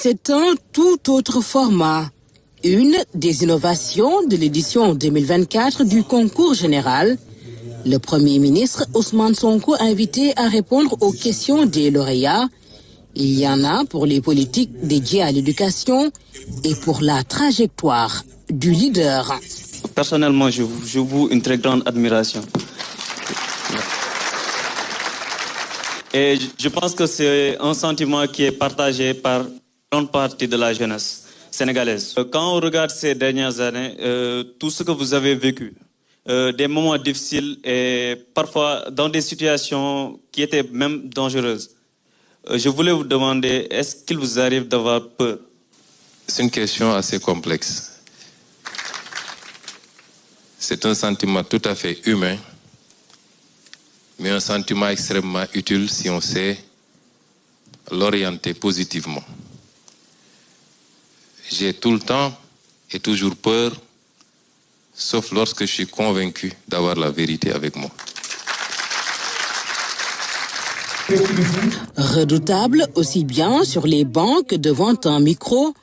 C'est un tout autre format. Une des innovations de l'édition 2024 du concours général. Le Premier ministre Ousmane Sonko invité à répondre aux questions des lauréats. Il y en a pour les politiques dédiées à l'éducation et pour la trajectoire du leader. Personnellement, je vous une très grande admiration. Et je pense que c'est un sentiment qui est partagé par une grande partie de la jeunesse sénégalaise. Quand on regarde ces dernières années, tout ce que vous avez vécu, des moments difficiles et parfois dans des situations qui étaient même dangereuses, je voulais vous demander, est-ce qu'il vous arrive d'avoir peur? C'est une question assez complexe. C'est un sentiment tout à fait humain, mais un sentiment extrêmement utile si on sait l'orienter positivement. J'ai tout le temps et toujours peur, sauf lorsque je suis convaincu d'avoir la vérité avec moi. Redoutable aussi bien sur les bancs que devant un micro,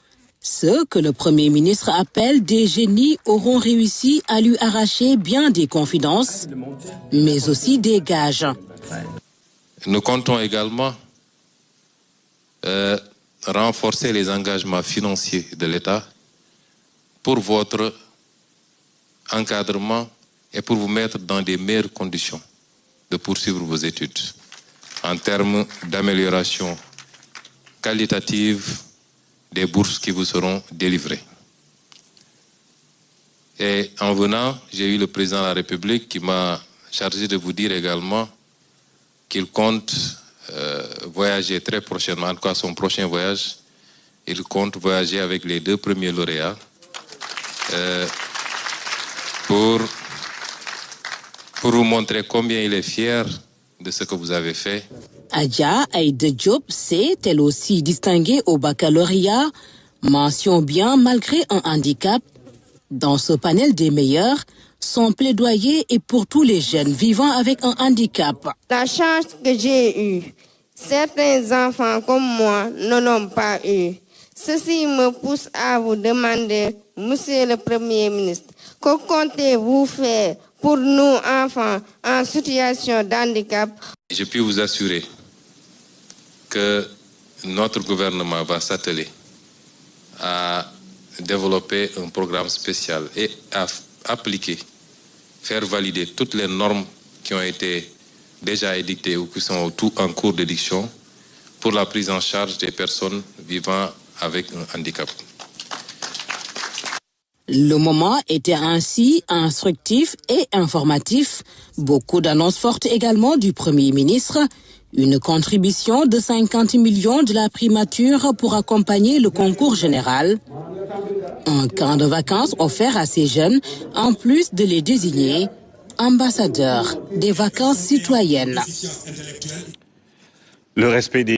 ceux que le Premier ministre appelle des génies auront réussi à lui arracher bien des confidences, mais aussi des gages. Nous comptons également renforcer les engagements financiers de l'État pour votre encadrement et pour vous mettre dans des meilleures conditions de poursuivre vos études en termes d'amélioration qualitative des bourses qui vous seront délivrées. Et en venant, j'ai eu le président de la République qui m'a chargé de vous dire également qu'il compte voyager très prochainement, en tout cas son prochain voyage, il compte voyager avec les 2 premiers lauréats pour vous montrer combien il est fier de ce que vous avez fait. Adja Aïda Diop s'est elle aussi distinguée au baccalauréat, mention bien malgré un handicap. Dans ce panel des meilleurs, son plaidoyer est pour tous les jeunes vivant avec un handicap. La chance que j'ai eue, certains enfants comme moi ne l'ont pas eu. Ceci me pousse à vous demander, Monsieur le Premier ministre, que comptez-vous faire pour nous enfants en situation d'handicap? Je puis vous assurer que notre gouvernement va s'atteler à développer un programme spécial et à appliquer, faire valider toutes les normes qui ont été déjà édictées ou qui sont en cours d'édiction pour la prise en charge des personnes vivant avec un handicap. Le moment était ainsi instructif et informatif. Beaucoup d'annonces fortes également du Premier ministre. Une contribution de 50 millions de la primature pour accompagner le concours général. Un camp de vacances offert à ces jeunes, en plus de les désigner ambassadeurs des vacances citoyennes. Le respect des